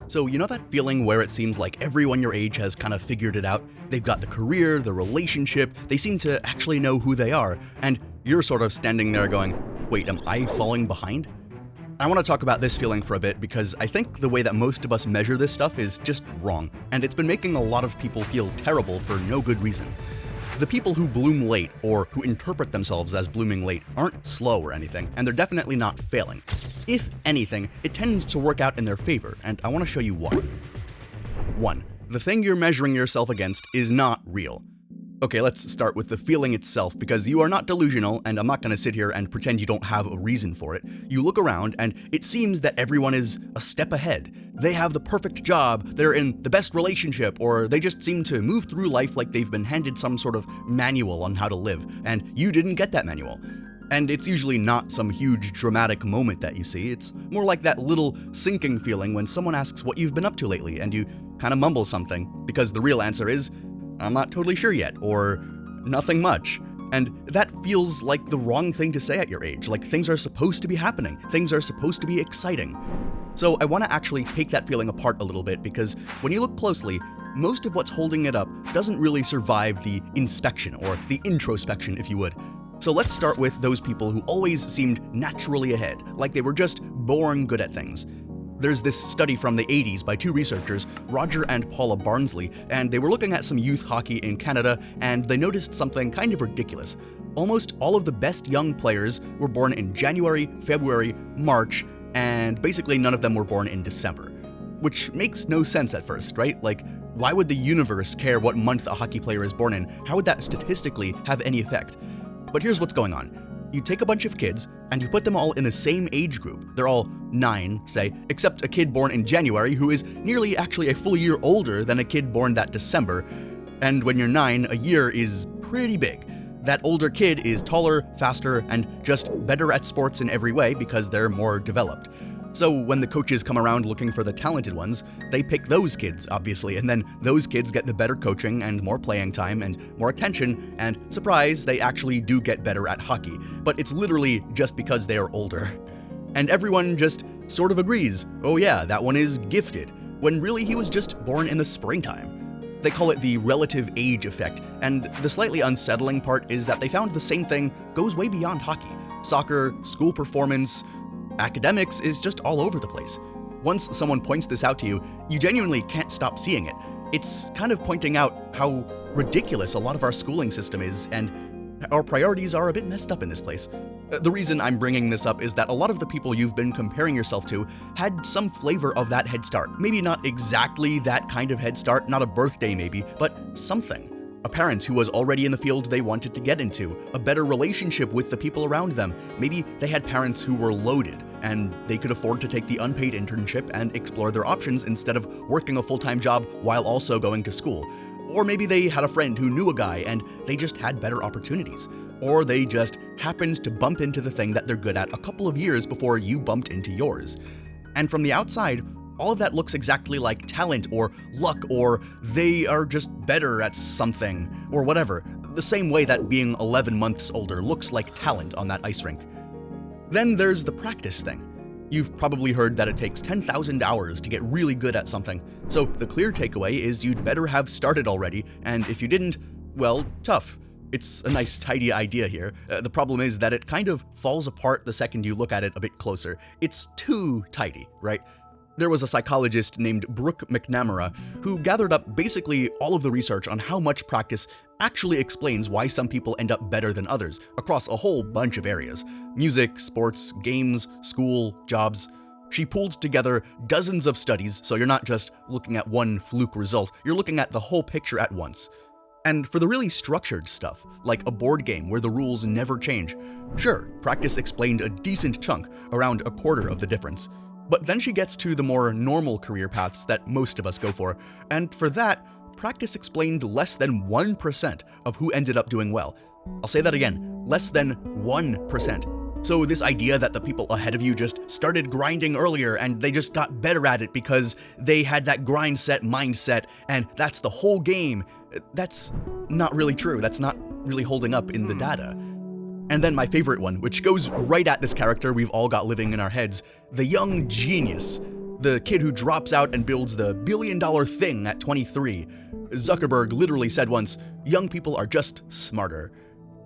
So you know that feeling where it seems like everyone your age has kind of figured it out? They've got the career, the relationship, they seem to actually know who they are, and you're sort of standing there going, wait, am I falling behind? I want to talk about this feeling for a bit because I think the way that most of us measure this stuff is just wrong, and it's been making a lot of people feel terrible for no good reason. The people who bloom late, or who interpret themselves as blooming late, aren't slow or anything, and they're definitely not failing. If anything, it tends to work out in their favor, and I want to show you why. 1. The thing you're measuring yourself against is not real. Okay, let's start with the feeling itself, because you are not delusional, and I'm not going to sit here and pretend you don't have a reason for it. You look around, and it seems that everyone is a step ahead. They have the perfect job, they're in the best relationship, or they just seem to move through life like they've been handed some sort of manual on how to live, and you didn't get that manual. And it's usually not some huge dramatic moment that you see, it's more like that little sinking feeling when someone asks what you've been up to lately, and you kind of mumble something, because the real answer is, I'm not totally sure yet, or nothing much. And that feels like the wrong thing to say at your age, like things are supposed to be happening, things are supposed to be exciting. So I want to actually take that feeling apart a little bit, because when you look closely, most of what's holding it up doesn't really survive the inspection, or the introspection if you would. So let's start with those people who always seemed naturally ahead, like they were just born good at things. There's this study from the 80s by two researchers, Roger and Paula Barnsley, and they were looking at some youth hockey in Canada, and they noticed something kind of ridiculous. Almost all of the best young players were born in January, February, March, and basically none of them were born in December. Which makes no sense at first, right? Like, why would the universe care what month a hockey player is born in? How would that statistically have any effect? But here's what's going on. You take a bunch of kids, and you put them all in the same age group. They're all 9, say, except a kid born in January who is nearly actually a full year older than a kid born that December. And when you're 9, a year is pretty big. That older kid is taller, faster, and just better at sports in every way because they're more developed. So when the coaches come around looking for the talented ones, they pick those kids, obviously, and then those kids get the better coaching and more playing time and more attention, and surprise, they actually do get better at hockey. But it's literally just because they are older. And everyone just sort of agrees, oh yeah, that one is gifted, when really he was just born in the springtime. They call it the relative age effect, and the slightly unsettling part is that they found the same thing goes way beyond hockey. Soccer, school performance, academics is just all over the place. Once someone points this out to you, you genuinely can't stop seeing it. It's kind of pointing out how ridiculous a lot of our schooling system is, and our priorities are a bit messed up in this place. The reason I'm bringing this up is that a lot of the people you've been comparing yourself to had some flavor of that head start. Maybe not exactly that kind of head start, not a birthday maybe, but something. A parent who was already in the field they wanted to get into, a better relationship with the people around them. Maybe they had parents who were loaded, and they could afford to take the unpaid internship and explore their options instead of working a full-time job while also going to school. Or maybe they had a friend who knew a guy and they just had better opportunities. Or they just happened to bump into the thing that they're good at a couple of years before you bumped into yours. And from the outside, all of that looks exactly like talent or luck or they are just better at something or whatever, the same way that being 11 months older looks like talent on that ice rink. Then there's the practice thing. You've probably heard that it takes 10,000 hours to get really good at something, so the clear takeaway is you'd better have started already, and if you didn't, well, tough. It's a nice, tidy idea here. The problem is that it kind of falls apart the second you look at it a bit closer. It's too tidy, right? There was a psychologist named Brooke McNamara who gathered up basically all of the research on how much practice actually explains why some people end up better than others across a whole bunch of areas. Music, sports, games, school, jobs. She pulled together dozens of studies, so you're not just looking at one fluke result, you're looking at the whole picture at once. And for the really structured stuff, like a board game where the rules never change, sure, practice explained a decent chunk, around a quarter of the difference. But then she gets to the more normal career paths that most of us go for, and for that, practice explained less than 1% of who ended up doing well. I'll say that again, less than 1%. So this idea that the people ahead of you just started grinding earlier and they just got better at it because they had that grind set mindset and that's the whole game, that's not really true. That's not really holding up in the data. And then my favorite one, which goes right at this character we've all got living in our heads, the young genius. The kid who drops out and builds the billion-dollar thing at 23. Zuckerberg literally said once, young people are just smarter.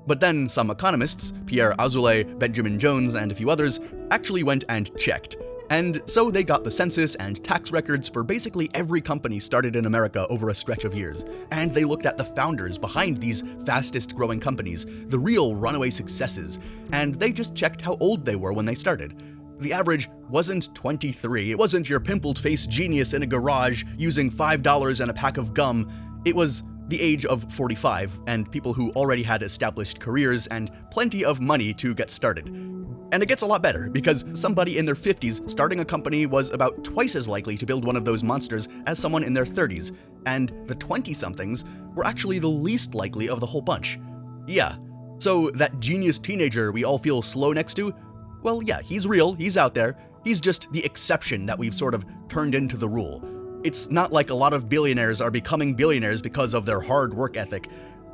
But then some economists, Pierre Azoulay, Benjamin Jones, and a few others, actually went and checked. And so they got the census and tax records for basically every company started in America over a stretch of years. And they looked at the founders behind these fastest growing companies, the real runaway successes, and they just checked how old they were when they started. The average wasn't 23, it wasn't your pimpled-faced genius in a garage using $5 and a pack of gum, it was the age of 45, and people who already had established careers and plenty of money to get started. And it gets a lot better, because somebody in their 50s starting a company was about twice as likely to build one of those monsters as someone in their 30s, and the 20-somethings were actually the least likely of the whole bunch. Yeah, so that genius teenager we all feel slow next to, well, yeah, he's real, he's out there, he's just the exception that we've sort of turned into the rule. It's not like a lot of billionaires are becoming billionaires because of their hard work ethic.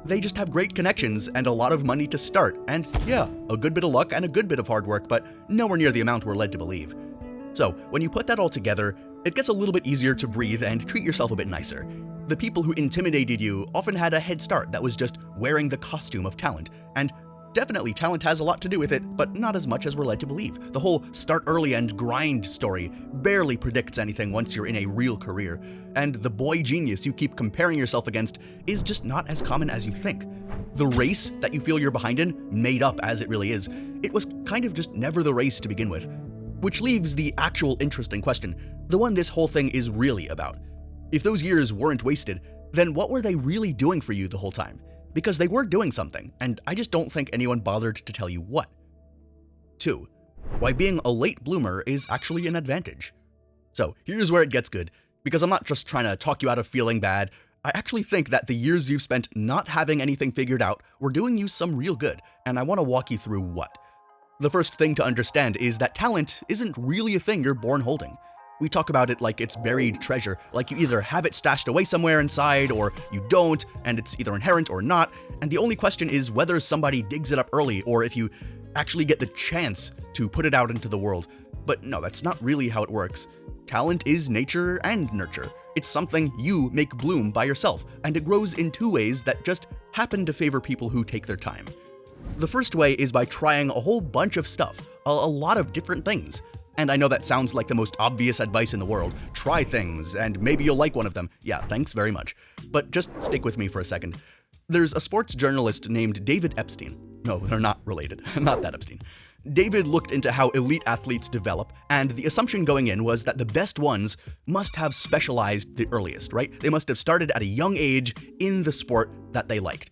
They just have great connections and a lot of money to start, and yeah, a good bit of luck and a good bit of hard work, but nowhere near the amount we're led to believe. So, when you put that all together, it gets a little bit easier to breathe and treat yourself a bit nicer. The people who intimidated you often had a head start that was just wearing the costume of talent, and definitely talent has a lot to do with it, but not as much as we're led to believe. The whole start early and grind story barely predicts anything once you're in a real career, and the boy genius you keep comparing yourself against is just not as common as you think. The race that you feel you're behind in, made up as it really is, it was kind of just never the race to begin with. Which leaves the actual interesting question, the one this whole thing is really about. If those years weren't wasted, then what were they really doing for you the whole time? Because they were doing something, and I just don't think anyone bothered to tell you what. 2. Why being a late bloomer is actually an advantage. So here's where it gets good, because I'm not just trying to talk you out of feeling bad. I actually think that the years you've spent not having anything figured out were doing you some real good, and I want to walk you through what. The first thing to understand is that talent isn't really a thing you're born holding. We talk about it like it's buried treasure, like you either have it stashed away somewhere inside or you don't, and it's either inherent or not, and the only question is whether somebody digs it up early or if you actually get the chance to put it out into the world. But no, that's not really how it works. Talent is nature and nurture. It's something you make bloom by yourself, and it grows in two ways that just happen to favor people who take their time. The first way is by trying a whole bunch of stuff, a lot of different things. And I know that sounds like the most obvious advice in the world. Try things, and maybe you'll like one of them. Yeah, thanks very much. But just stick with me for a second. There's a sports journalist named David Epstein. No, they're not related. Not that Epstein. David looked into how elite athletes develop, and the assumption going in was that the best ones must have specialized the earliest, right? They must have started at a young age in the sport that they liked.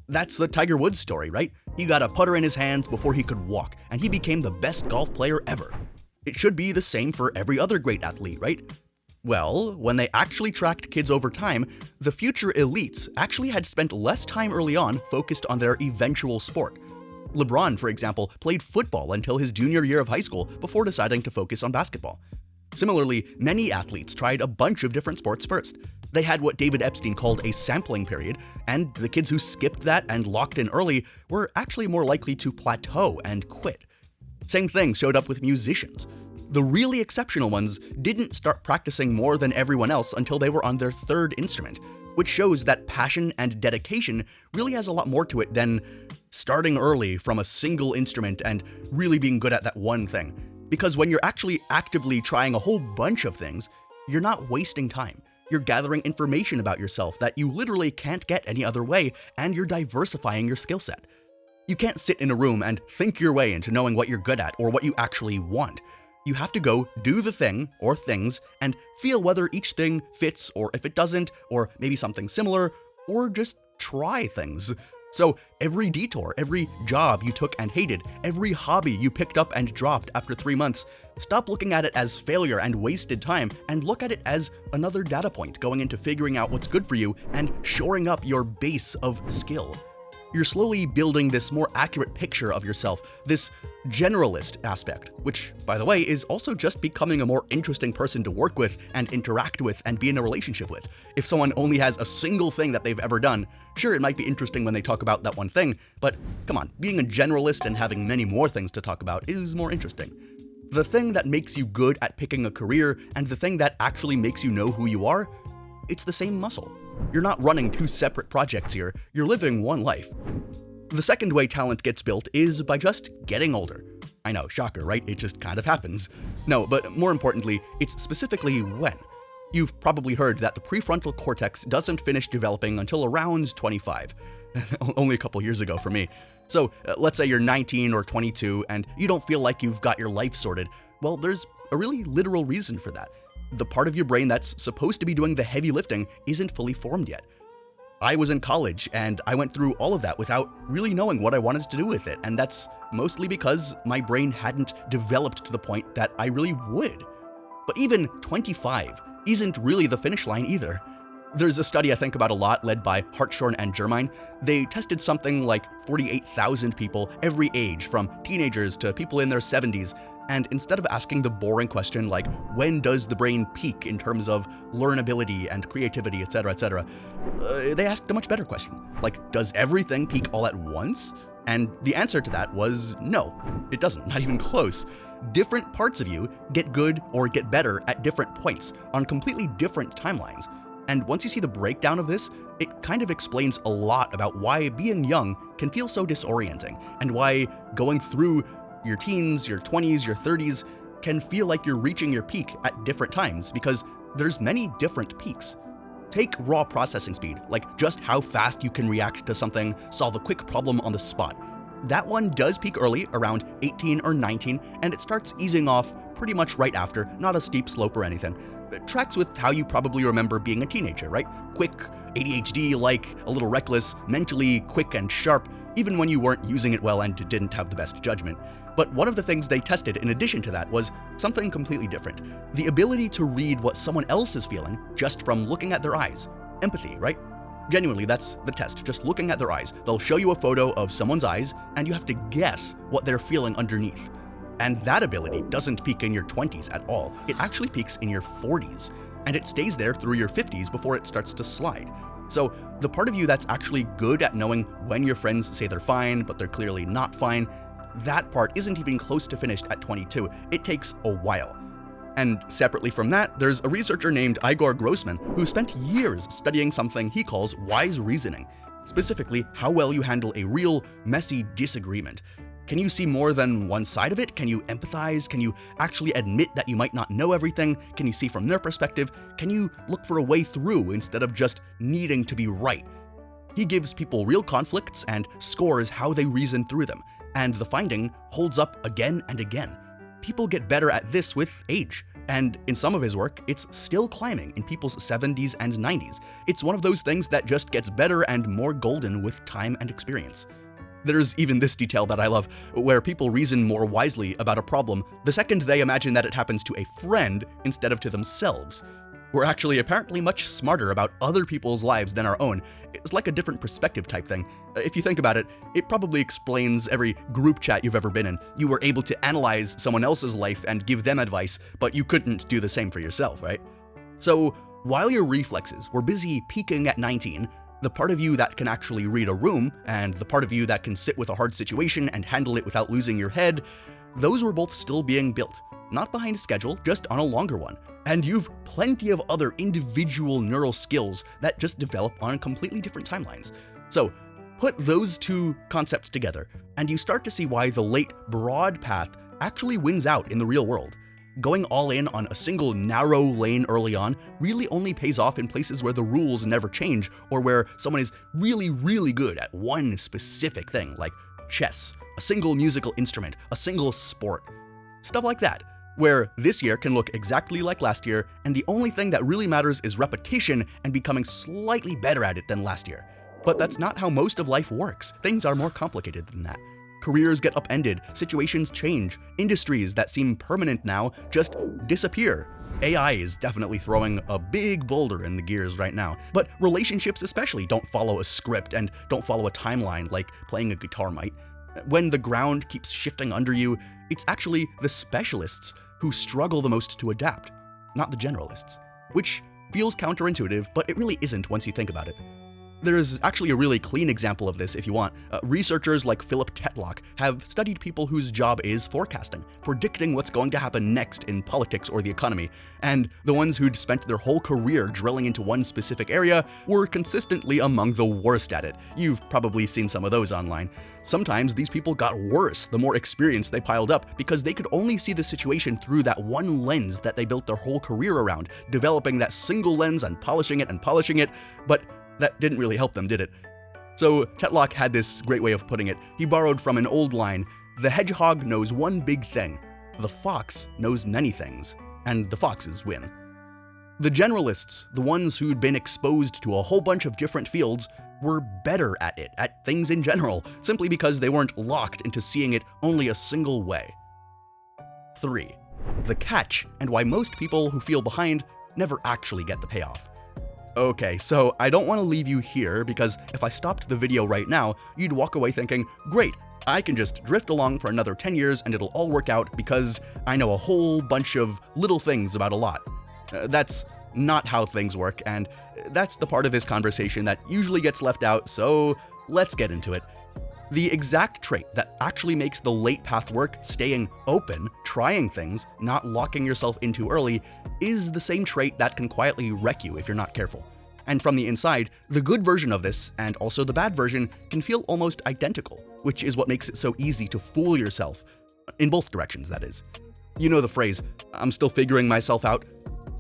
That's the Tiger Woods story, right? He got a putter in his hands before he could walk, and he became the best golf player ever. It should be the same for every other great athlete, right? Well, when they actually tracked kids over time, the future elites actually had spent less time early on focused on their eventual sport. LeBron, for example, played football until his junior year of high school before deciding to focus on basketball. Similarly, many athletes tried a bunch of different sports first. They had what David Epstein called a sampling period, and the kids who skipped that and locked in early were actually more likely to plateau and quit. Same thing showed up with musicians. The really exceptional ones didn't start practicing more than everyone else until they were on their third instrument, which shows that passion and dedication really has a lot more to it than starting early from a single instrument and really being good at that one thing. Because when you're actually actively trying a whole bunch of things, you're not wasting time. You're gathering information about yourself that you literally can't get any other way, and you're diversifying your skill set. You can't sit in a room and think your way into knowing what you're good at or what you actually want. You have to go do the thing or things and feel whether each thing fits or if it doesn't, or maybe something similar, or just try things. So every detour, every job you took and hated, every hobby you picked up and dropped after 3 months, stop looking at it as failure and wasted time and look at it as another data point going into figuring out what's good for you and shoring up your base of skill. You're slowly building this more accurate picture of yourself, this generalist aspect, which, by the way, is also just becoming a more interesting person to work with and interact with and be in a relationship with. If someone only has a single thing that they've ever done, sure, it might be interesting when they talk about that one thing, but come on, being a generalist and having many more things to talk about is more interesting. The thing that makes you good at picking a career and the thing that actually makes you know who you are, it's the same muscle. You're not running two separate projects here, you're living one life. The second way talent gets built is by just getting older. I know, shocker, right? It just kind of happens. No, but more importantly, it's specifically when. You've probably heard that the prefrontal cortex doesn't finish developing until around 25. Only a couple years ago for me. So let's say you're 19 or 22 and you don't feel like you've got your life sorted. Well, there's a really literal reason for that. The part of your brain that's supposed to be doing the heavy lifting isn't fully formed yet. I was in college and I went through all of that without really knowing what I wanted to do with it, and that's mostly because my brain hadn't developed to the point that I really would. But even 25 isn't really the finish line either. There's a study I think about a lot led by Hartshorn and Germain. They tested something like 48,000 people every age, from teenagers to people in their 70s, and instead of asking the boring question like, when does the brain peak in terms of learnability and creativity, etc., they asked a much better question, like, does everything peak all at once? And the answer to that was no, it doesn't, not even close. Different parts of you get good or get better at different points on completely different timelines. And once you see the breakdown of this, it kind of explains a lot about why being young can feel so disorienting, and why going through your teens, your 20s, your 30s can feel like you're reaching your peak at different times, because there's many different peaks. Take raw processing speed, like just how fast you can react to something, solve a quick problem on the spot. That one does peak early, around 18 or 19, and it starts easing off pretty much right after, not a steep slope or anything. It tracks with how you probably remember being a teenager, right? Quick, ADHD-like, a little reckless, mentally quick and sharp, even when you weren't using it well and didn't have the best judgment. But one of the things they tested in addition to that was something completely different. The ability to read what someone else is feeling just from looking at their eyes. Empathy, right? Genuinely, that's the test, just looking at their eyes. They'll show you a photo of someone's eyes, and you have to guess what they're feeling underneath. And that ability doesn't peak in your 20s at all. It actually peaks in your 40s, and it stays there through your 50s before it starts to slide. So the part of you that's actually good at knowing when your friends say they're fine, but they're clearly not fine, that part isn't even close to finished at 22. It takes a while. And separately from that, there's a researcher named Igor Grossman who spent years studying something he calls wise reasoning, specifically how well you handle a real, messy disagreement. Can you see more than one side of it? Can you empathize? Can you actually admit that you might not know everything? Can you see from their perspective? Can you look for a way through instead of just needing to be right? He gives people real conflicts and scores how they reason through them, and the finding holds up again and again. People get better at this with age, and in some of his work, it's still climbing in people's 70s and 90s. It's one of those things that just gets better and more golden with time and experience. There's even this detail that I love, where people reason more wisely about a problem the second they imagine that it happens to a friend instead of to themselves. We're actually apparently much smarter about other people's lives than our own. It's like a different perspective type thing. If you think about it, it probably explains every group chat you've ever been in. You were able to analyze someone else's life and give them advice, but you couldn't do the same for yourself, right? So while your reflexes were busy peaking at 19, the part of you that can actually read a room, and the part of you that can sit with a hard situation and handle it without losing your head, those were both still being built. Not behind schedule, just on a longer one. And you've plenty of other individual neural skills that just develop on completely different timelines. So put those two concepts together, and you start to see why the late, broad path actually wins out in the real world. Going all in on a single narrow lane early on really only pays off in places where the rules never change, or where someone is really, really good at one specific thing, like chess, a single musical instrument, a single sport. Stuff like that, where this year can look exactly like last year, and the only thing that really matters is repetition and becoming slightly better at it than last year. But that's not how most of life works. Things are more complicated than that. Careers get upended, situations change, industries that seem permanent now just disappear. AI is definitely throwing a big boulder in the gears right now, but relationships especially don't follow a script and don't follow a timeline like playing a guitar might. When the ground keeps shifting under you, it's actually the specialists who struggle the most to adapt, not the generalists, which feels counterintuitive, but it really isn't once you think about it. There's actually a really clean example of this if you want. Researchers like Philip Tetlock have studied people whose job is forecasting, predicting what's going to happen next in politics or the economy, and the ones who'd spent their whole career drilling into one specific area were consistently among the worst at it. You've probably seen some of those online. Sometimes these people got worse the more experience they piled up because they could only see the situation through that one lens that they built their whole career around, developing that single lens and polishing it, but that didn't really help them, did it? So Tetlock had this great way of putting it. He borrowed from an old line: the hedgehog knows one big thing, the fox knows many things, and the foxes win. The generalists, the ones who'd been exposed to a whole bunch of different fields, were better at it, at things in general, simply because they weren't locked into seeing it only a single way. 3. The catch, and why most people who feel behind never actually get the payoff. Okay, so I don't want to leave you here because if I stopped the video right now, you'd walk away thinking, great, I can just drift along for another 10 years and it'll all work out because I know a whole bunch of little things about a lot. That's not how things work, and that's the part of this conversation that usually gets left out, so let's get into it. The exact trait that actually makes the late path work, staying open, trying things, not locking yourself in too early, is the same trait that can quietly wreck you if you're not careful. And from the inside, the good version of this, and also the bad version, can feel almost identical, which is what makes it so easy to fool yourself. In both directions, that is. You know the phrase, "I'm still figuring myself out."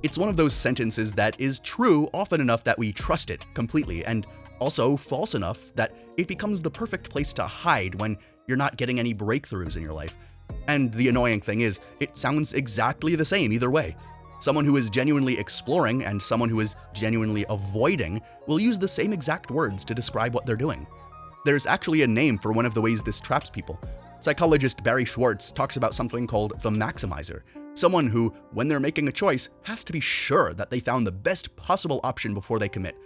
It's one of those sentences that is true often enough that we trust it completely, and also false enough that it becomes the perfect place to hide when you're not getting any breakthroughs in your life. And the annoying thing is, it sounds exactly the same either way. Someone who is genuinely exploring and someone who is genuinely avoiding will use the same exact words to describe what they're doing. There's actually a name for one of the ways this traps people. Psychologist Barry Schwartz talks about something called the maximizer. Someone who, when they're making a choice, has to be sure that they found the best possible option before they commit.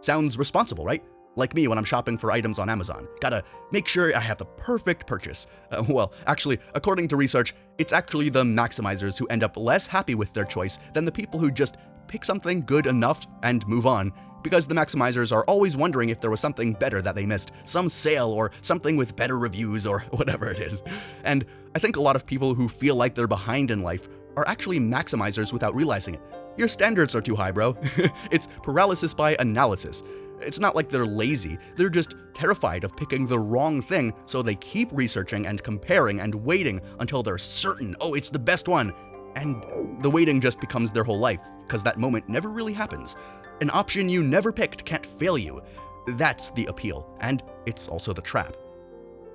Sounds responsible, right? Like me when I'm shopping for items on Amazon. Gotta make sure I have the perfect purchase. Well, actually, according to research, it's actually the maximizers who end up less happy with their choice than the people who just pick something good enough and move on, because the maximizers are always wondering if there was something better that they missed, some sale or something with better reviews or whatever it is. And I think a lot of people who feel like they're behind in life are actually maximizers without realizing it. Your standards are too high, bro. It's paralysis by analysis. It's not like they're lazy, they're just terrified of picking the wrong thing, so they keep researching and comparing and waiting until they're certain, oh, it's the best one. And the waiting just becomes their whole life, because that moment never really happens. An option you never picked can't fail you. That's the appeal, and it's also the trap.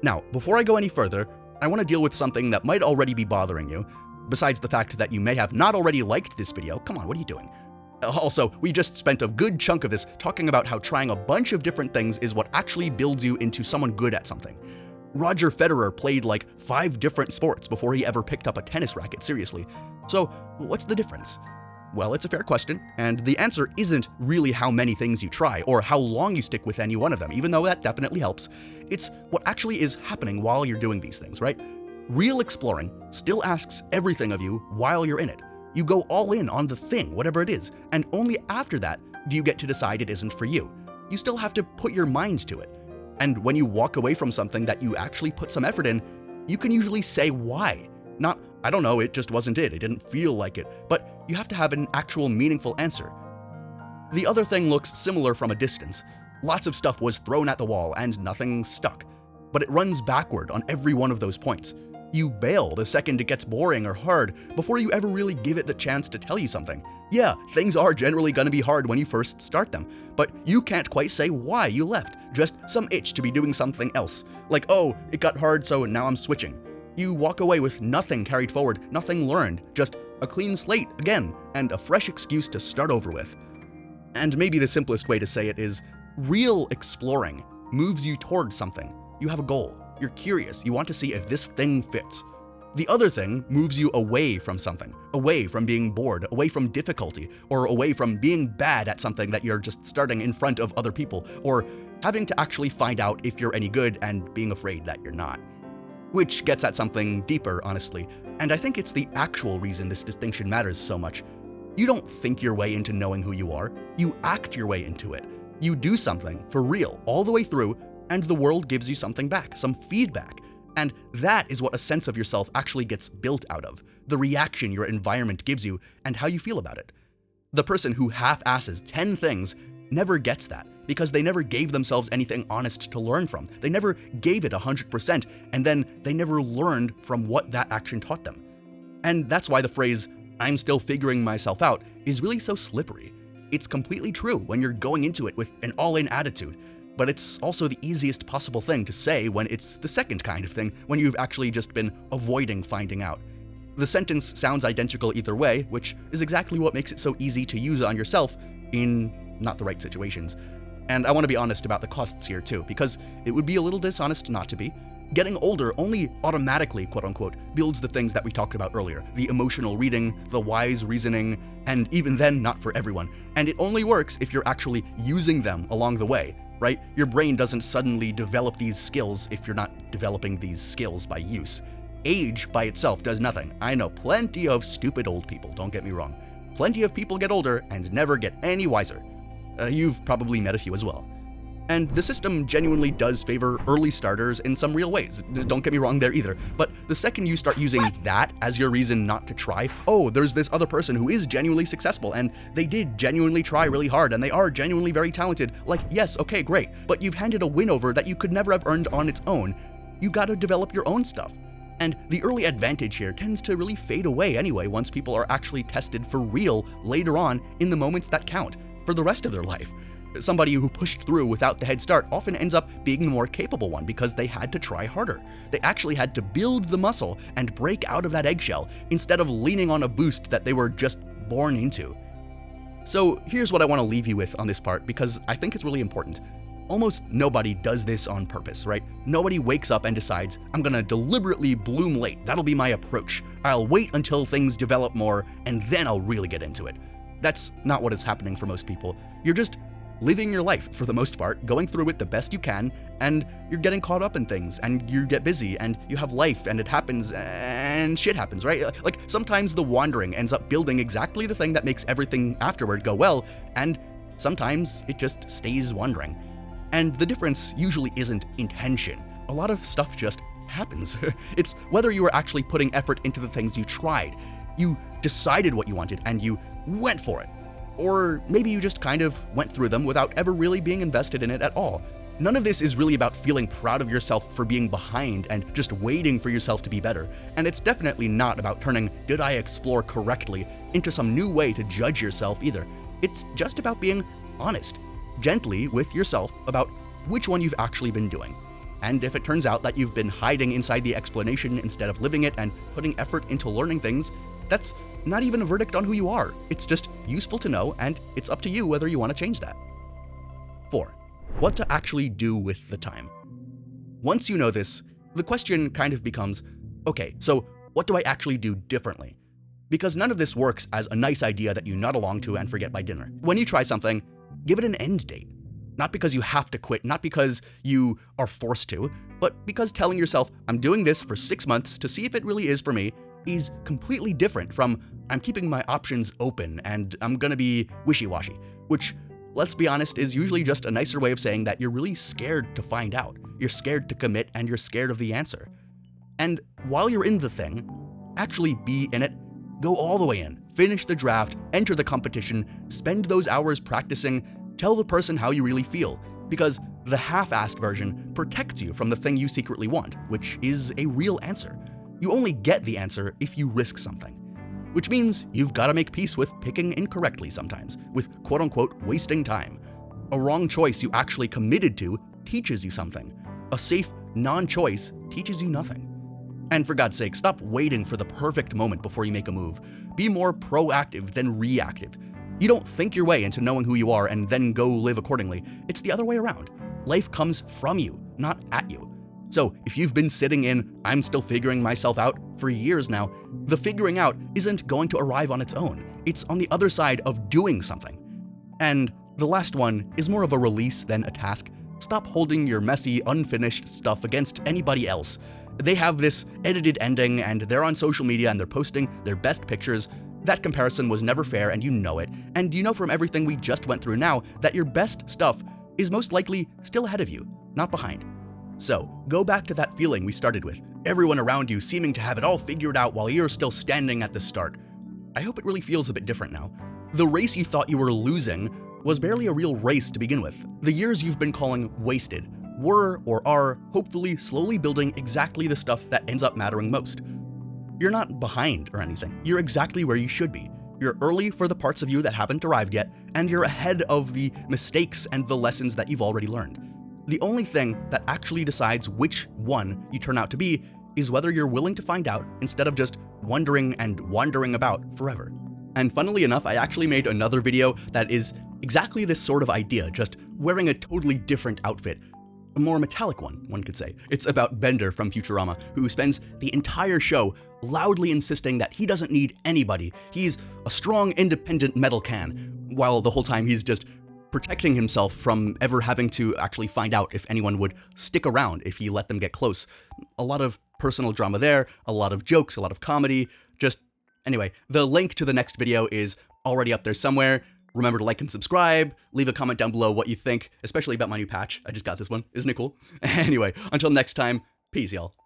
Now, before I go any further, I want to deal with something that might already be bothering you. Besides the fact that you may have not already liked this video, come on, what are you doing? Also, we just spent a good chunk of this talking about how trying a bunch of different things is what actually builds you into someone good at something. Roger Federer played like 5 different sports before he ever picked up a tennis racket seriously. So, what's the difference? Well, it's a fair question, and the answer isn't really how many things you try or how long you stick with any one of them, even though that definitely helps. It's what actually is happening while you're doing these things, right? Real exploring still asks everything of you while you're in it. You go all in on the thing, whatever it is, and only after that do you get to decide it isn't for you. You still have to put your mind to it. And when you walk away from something that you actually put some effort in, you can usually say why. Not, I don't know, it just wasn't it didn't feel like it, but you have to have an actual meaningful answer. The other thing looks similar from a distance. Lots of stuff was thrown at the wall and nothing stuck, but it runs backward on every one of those points. You bail the second it gets boring or hard before you ever really give it the chance to tell you something. Yeah, things are generally gonna be hard when you first start them, but you can't quite say why you left, just some itch to be doing something else. Like, oh, it got hard so now I'm switching. You walk away with nothing carried forward, nothing learned, just a clean slate again, and a fresh excuse to start over with. And maybe the simplest way to say it is, real exploring moves you toward something. You have a goal. You're curious, you want to see if this thing fits. The other thing moves you away from something, away from being bored, away from difficulty, or away from being bad at something that you're just starting in front of other people, or having to actually find out if you're any good and being afraid that you're not. Which gets at something deeper, honestly, and I think it's the actual reason this distinction matters so much. You don't think your way into knowing who you are, you act your way into it. You do something for real all the way through, and the world gives you something back, some feedback. And that is what a sense of yourself actually gets built out of, the reaction your environment gives you and how you feel about it. The person who half-asses 10 things never gets that, because they never gave themselves anything honest to learn from. They never gave it 100%, and then they never learned from what that action taught them. And that's why the phrase, "I'm still figuring myself out," is really so slippery. It's completely true when you're going into it with an all-in attitude, but it's also the easiest possible thing to say when it's the second kind of thing, when you've actually just been avoiding finding out. The sentence sounds identical either way, which is exactly what makes it so easy to use on yourself in not the right situations. And I want to be honest about the costs here too, because it would be a little dishonest not to be. Getting older only automatically, quote-unquote, builds the things that we talked about earlier, the emotional reading, the wise reasoning, and even then, not for everyone. And it only works if you're actually using them along the way, right? Your brain doesn't suddenly develop these skills if you're not developing these skills by use. Age by itself does nothing. I know plenty of stupid old people, don't get me wrong. Plenty of people get older and never get any wiser. You've probably met a few as well. And the system genuinely does favor early starters in some real ways. Don't get me wrong there either. But the second you start using that as your reason not to try, oh, there's this other person who is genuinely successful and they did genuinely try really hard and they are genuinely very talented. Like, yes, okay, great. But you've handed a win over that you could never have earned on its own. You gotta develop your own stuff. And the early advantage here tends to really fade away anyway once people are actually tested for real later on in the moments that count for the rest of their life. Somebody who pushed through without the head start often ends up being the more capable one because they had to try harder. They actually had to build the muscle and break out of that eggshell instead of leaning on a boost that they were just born into. So here's what I want to leave you with on this part because I think it's really important. Almost nobody does this on purpose, right? Nobody wakes up and decides, I'm gonna deliberately bloom late. That'll be my approach. I'll wait until things develop more and then I'll really get into it. That's not what is happening for most people. You're just living your life for the most part, going through it the best you can, and you're getting caught up in things, and you get busy, and you have life, and it happens, and shit happens, right? Like, sometimes the wandering ends up building exactly the thing that makes everything afterward go well, and sometimes it just stays wandering. And the difference usually isn't intention. A lot of stuff just happens. It's whether you were actually putting effort into the things you tried. You decided what you wanted, and you went for it. Or maybe you just kind of went through them without ever really being invested in it at all. None of this is really about feeling proud of yourself for being behind and just waiting for yourself to be better. And it's definitely not about turning "did I explore correctly" into some new way to judge yourself either. It's just about being honest, gently with yourself about which one you've actually been doing. And if it turns out that you've been hiding inside the explanation instead of living it and putting effort into learning things, that's not even a verdict on who you are. It's just useful to know, and it's up to you whether you want to change that. 4. What to actually do with the time. Once you know this, the question kind of becomes, okay, so what do I actually do differently? Because none of this works as a nice idea that you nod along to and forget by dinner. When you try something, give it an end date. Not because you have to quit, not because you are forced to, but because telling yourself, I'm doing this for 6 months to see if it really is for me, is completely different from, I'm keeping my options open and I'm gonna be wishy-washy, which, let's be honest, is usually just a nicer way of saying that you're really scared to find out. You're scared to commit and you're scared of the answer. And while you're in the thing, actually be in it, go all the way in, finish the draft, enter the competition, spend those hours practicing, tell the person how you really feel, because the half-assed version protects you from the thing you secretly want, which is a real answer. You only get the answer if you risk something. Which means you've got to make peace with picking incorrectly sometimes, with quote-unquote wasting time. A wrong choice you actually committed to teaches you something. A safe non-choice teaches you nothing. And for God's sake, stop waiting for the perfect moment before you make a move. Be more proactive than reactive. You don't think your way into knowing who you are and then go live accordingly. It's the other way around. Life comes from you, not at you. So if you've been sitting in, I'm still figuring myself out for years now, the figuring out isn't going to arrive on its own. It's on the other side of doing something. And the last one is more of a release than a task. Stop holding your messy, unfinished stuff against anybody else. They have this edited ending and they're on social media and they're posting their best pictures. That comparison was never fair and you know it, and you know from everything we just went through now that your best stuff is most likely still ahead of you, not behind. So, go back to that feeling we started with, everyone around you seeming to have it all figured out while you're still standing at the start. I hope it really feels a bit different now. The race you thought you were losing was barely a real race to begin with. The years you've been calling wasted were or are hopefully slowly building exactly the stuff that ends up mattering most. You're not behind or anything, you're exactly where you should be. You're early for the parts of you that haven't arrived yet, and you're ahead of the mistakes and the lessons that you've already learned. The only thing that actually decides which one you turn out to be is whether you're willing to find out instead of just wondering and wandering about forever. And funnily enough, I actually made another video that is exactly this sort of idea, just wearing a totally different outfit. A more metallic one could say. It's about Bender from Futurama, who spends the entire show loudly insisting that he doesn't need anybody. He's a strong, independent metal can, while the whole time he's just protecting himself from ever having to actually find out if anyone would stick around if he let them get close. A lot of personal drama there, a lot of jokes, a lot of comedy, anyway, the link to the next video is already up there somewhere. Remember to like and subscribe, leave a comment down below what you think, especially about my new patch. I just got this one, isn't it cool? Anyway, until next time, peace y'all.